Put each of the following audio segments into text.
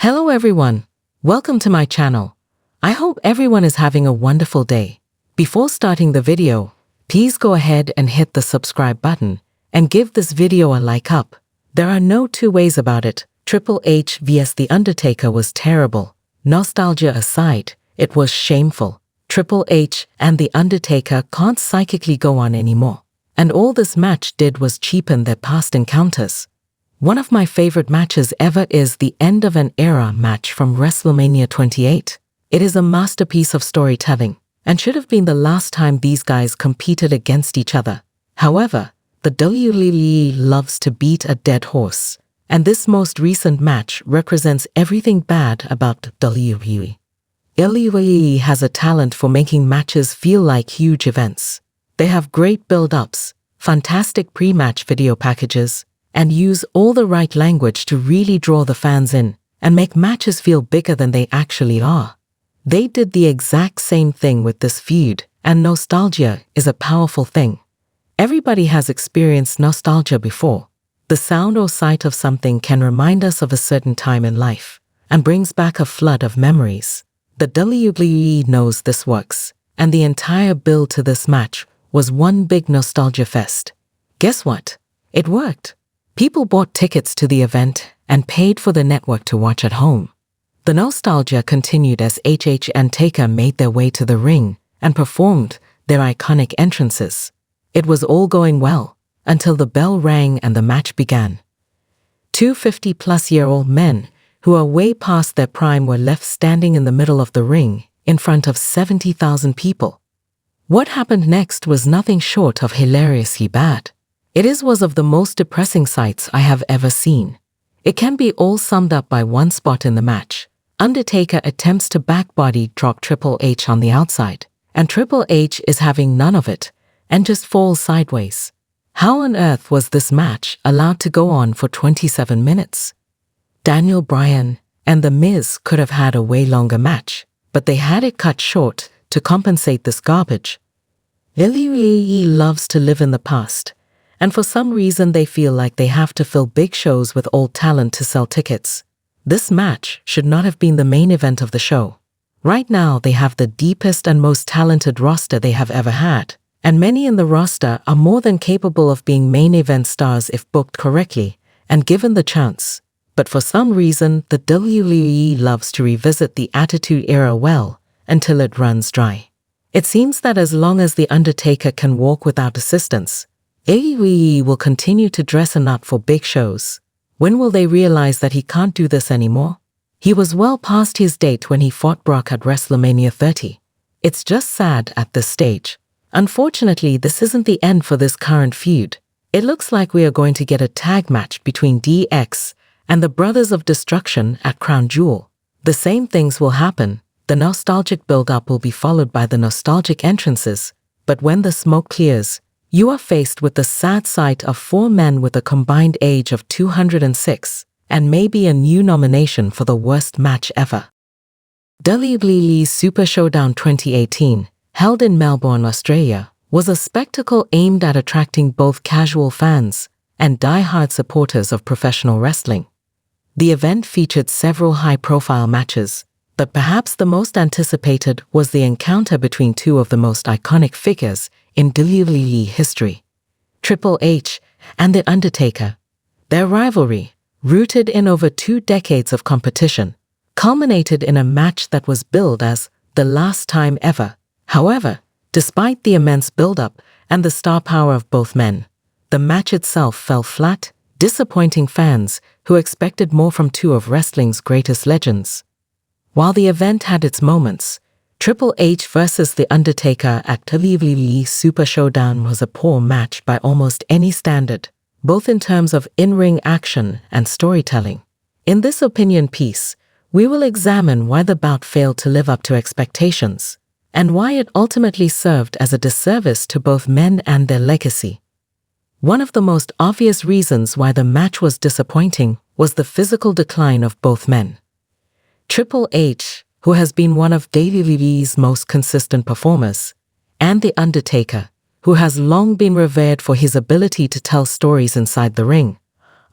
Hello everyone, welcome to my channel. I hope everyone is having a wonderful day. Before starting the video, please go ahead and hit the subscribe button and give this video a like up. There are no two ways about it. Triple H vs The Undertaker was terrible. Nostalgia aside, it was shameful. Triple H and The Undertaker can't psychically go on anymore. And all this match did was cheapen their past encounters. One of my favorite matches ever is the end of an era match from WrestleMania 28. It is a masterpiece of storytelling and should have been the last time these guys competed against each other. However, the WWE loves to beat a dead horse, and this most recent match represents everything bad about WWE. WWE has a talent for making matches feel like huge events. They have great build-ups, fantastic pre-match video packages, and use all the right language to really draw the fans in and make matches feel bigger than they actually are. They did the exact same thing with this feud, and nostalgia is a powerful thing. Everybody has experienced nostalgia before. The sound or sight of something can remind us of a certain time in life and brings back a flood of memories. The WWE knows this works, and the entire build to this match was one big nostalgia fest. Guess what? It worked. People bought tickets to the event and paid for the network to watch at home. The nostalgia continued as HH and Taker made their way to the ring and performed their iconic entrances. It was all going well until the bell rang and the match began. Two 50-plus-year-old men who are way past their prime were left standing in the middle of the ring in front of 70,000 people. What happened next was nothing short of hilariously bad. It was of the most depressing sights I have ever seen. It can be all summed up by one spot in the match. Undertaker attempts to backbody drop Triple H on the outside, and Triple H is having none of it and just falls sideways. How on earth was this match allowed to go on for 27 minutes? Daniel Bryan and The Miz could have had a way longer match, but they had it cut short to compensate this garbage. WWE loves to live in the past, and for some reason they feel like they have to fill big shows with old talent to sell tickets. This match should not have been the main event of the show. Right now they have the deepest and most talented roster they have ever had, and many in the roster are more than capable of being main event stars if booked correctly and given the chance. But for some reason the WWE loves to revisit the Attitude Era well until it runs dry. It seems that as long as The Undertaker can walk without assistance, WWE will continue to dress him up for big shows. When will they realize that he can't do this anymore? He was well past his date when he fought Brock at WrestleMania 30. It's just sad at this stage. Unfortunately, this isn't the end for this current feud. It looks like we are going to get a tag match between DX and the Brothers of Destruction at Crown Jewel. The same things will happen. The nostalgic build-up will be followed by the nostalgic entrances, but when the smoke clears, you are faced with the sad sight of four men with a combined age of 206 and maybe a new nomination for the worst match ever. WWE Super Showdown 2018, held in Melbourne, Australia, was a spectacle aimed at attracting both casual fans and die-hard supporters of professional wrestling. The event featured several high-profile matches, but perhaps the most anticipated was the encounter between two of the most iconic figures in WWE history, Triple H and The Undertaker. Their rivalry, rooted in over 2 decades of competition, culminated in a match that was billed as the last time ever. However, despite the immense build-up and the star power of both men, the match itself fell flat, disappointing fans who expected more from two of wrestling's greatest legends. While the event had its moments, Triple H vs. The Undertaker at WWE Super Showdown was a poor match by almost any standard, both in terms of in-ring action and storytelling. In this opinion piece, we will examine why the bout failed to live up to expectations, and why it ultimately served as a disservice to both men and their legacy. One of the most obvious reasons why the match was disappointing was the physical decline of both men. Triple H, who has been one of WWE's most consistent performers, and The Undertaker, who has long been revered for his ability to tell stories inside the ring,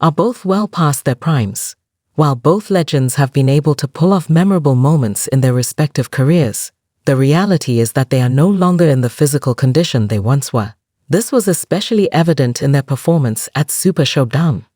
are both well past their primes. While both legends have been able to pull off memorable moments in their respective careers, the reality is that they are no longer in the physical condition they once were. This was especially evident in their performance at Super Showdown.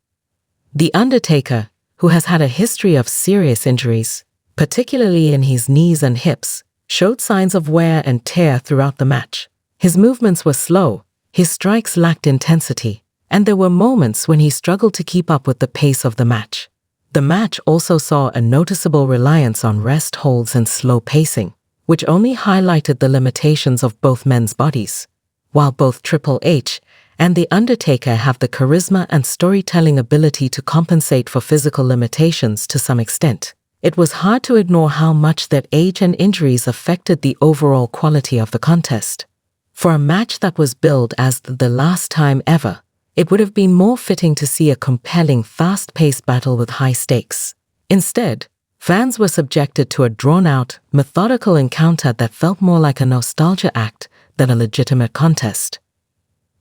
The Undertaker, who has had a history of serious injuries, particularly in his knees and hips, showed signs of wear and tear throughout the match. His movements were slow, his strikes lacked intensity, and there were moments when he struggled to keep up with the pace of the match. The match also saw a noticeable reliance on rest holds and slow pacing, which only highlighted the limitations of both men's bodies. While both Triple H and The Undertaker have the charisma and storytelling ability to compensate for physical limitations to some extent, it was hard to ignore how much their age and injuries affected the overall quality of the contest. For a match that was billed as the last time ever, it would have been more fitting to see a compelling, fast-paced battle with high stakes. Instead, fans were subjected to a drawn-out, methodical encounter that felt more like a nostalgia act than a legitimate contest.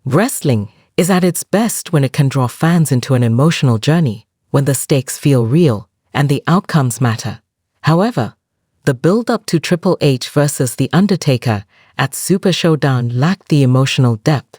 Wrestling is at its best when it can draw fans into an emotional journey, when the stakes feel real and the outcomes matter. However, the build-up to Triple H versus The Undertaker at Super Showdown lacked the emotional depth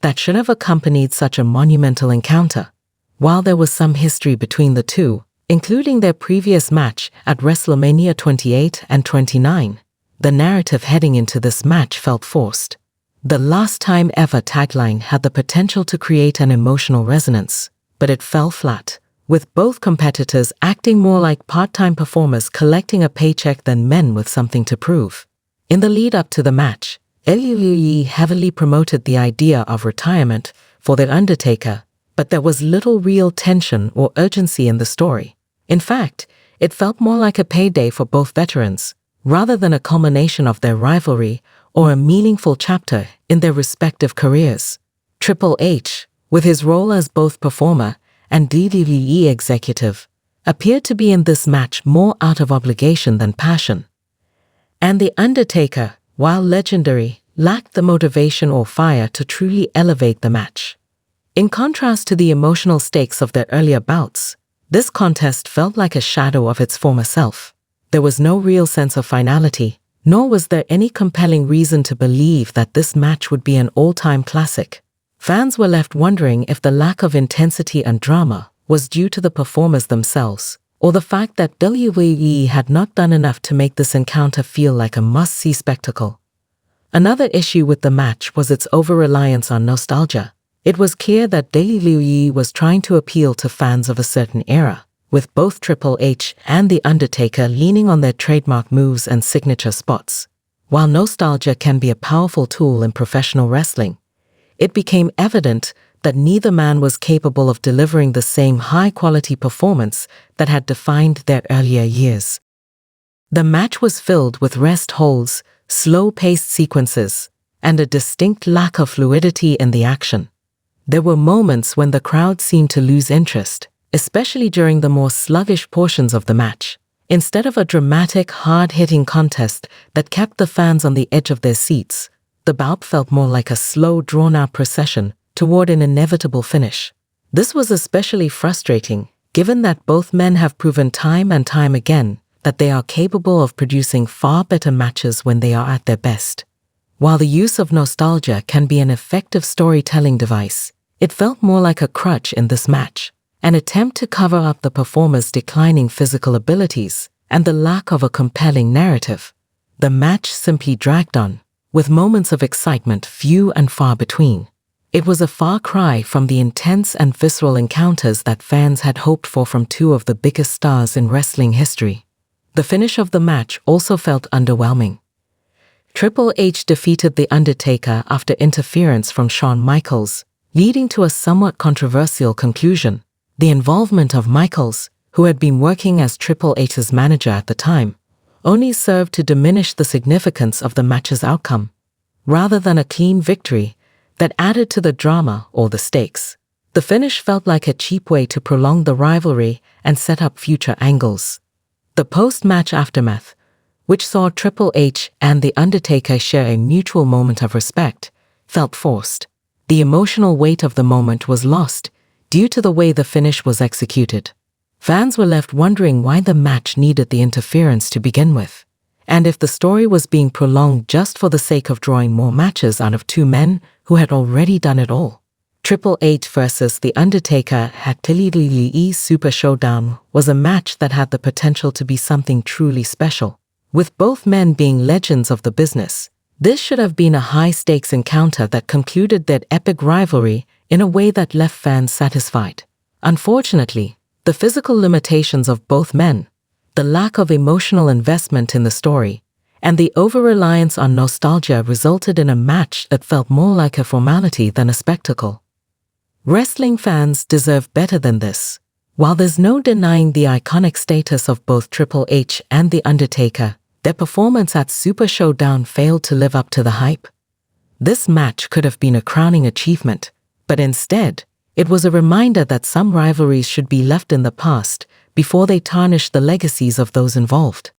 that should have accompanied such a monumental encounter. While there was some history between the two, including their previous match at WrestleMania 28 and 29, the narrative heading into this match felt forced. The last time ever tagline had the potential to create an emotional resonance, but it fell flat, with both competitors acting more like part-time performers collecting a paycheck than men with something to prove. In the lead-up to the match, WWE heavily promoted the idea of retirement for The Undertaker, but there was little real tension or urgency in the story. In fact, it felt more like a payday for both veterans, rather than a culmination of their rivalry or a meaningful chapter in their respective careers. Triple H, with his role as both performer and WWE executive, appeared to be in this match more out of obligation than passion. And The Undertaker, while legendary, lacked the motivation or fire to truly elevate the match. In contrast to the emotional stakes of their earlier bouts, this contest felt like a shadow of its former self. There was no real sense of finality, nor was there any compelling reason to believe that this match would be an all-time classic. Fans were left wondering if the lack of intensity and drama was due to the performers themselves, or the fact that WWE had not done enough to make this encounter feel like a must-see spectacle. Another issue with the match was its over-reliance on nostalgia. It was clear that WWE was trying to appeal to fans of a certain era, with both Triple H and The Undertaker leaning on their trademark moves and signature spots. While nostalgia can be a powerful tool in professional wrestling, it became evident that neither man was capable of delivering the same high-quality performance that had defined their earlier years. The match was filled with rest holds, slow-paced sequences, and a distinct lack of fluidity in the action. There were moments when the crowd seemed to lose interest, especially during the more sluggish portions of the match. Instead of a dramatic, hard-hitting contest that kept the fans on the edge of their seats, the bout felt more like a slow, drawn-out procession toward an inevitable finish. This was especially frustrating, given that both men have proven time and time again that they are capable of producing far better matches when they are at their best. While the use of nostalgia can be an effective storytelling device, it felt more like a crutch in this match, an attempt to cover up the performer's declining physical abilities and the lack of a compelling narrative. The match simply dragged on, with moments of excitement few and far between. It was a far cry from the intense and visceral encounters that fans had hoped for from two of the biggest stars in wrestling history. The finish of the match also felt underwhelming. Triple H defeated The Undertaker after interference from Shawn Michaels, leading to a somewhat controversial conclusion. The involvement of Michaels, who had been working as Triple H's manager at the time, only served to diminish the significance of the match's outcome, rather than a clean victory that added to the drama or the stakes. The finish felt like a cheap way to prolong the rivalry and set up future angles. The post-match aftermath, which saw Triple H and The Undertaker share a mutual moment of respect, felt forced. The emotional weight of the moment was lost due to the way the finish was executed. Fans were left wondering why the match needed the interference to begin with, and if the story was being prolonged just for the sake of drawing more matches out of two men who had already done it all. Triple H versus The Undertaker at WWE Super Showdown was a match that had the potential to be something truly special. With both men being legends of the business, this should have been a high-stakes encounter that concluded their epic rivalry in a way that left fans satisfied. Unfortunately, the physical limitations of both men, the lack of emotional investment in the story, and the over-reliance on nostalgia resulted in a match that felt more like a formality than a spectacle. Wrestling fans deserve better than this. While there's no denying the iconic status of both Triple H and The Undertaker, their performance at Super Showdown failed to live up to the hype. This match could have been a crowning achievement, but instead, it was a reminder that some rivalries should be left in the past before they tarnish the legacies of those involved.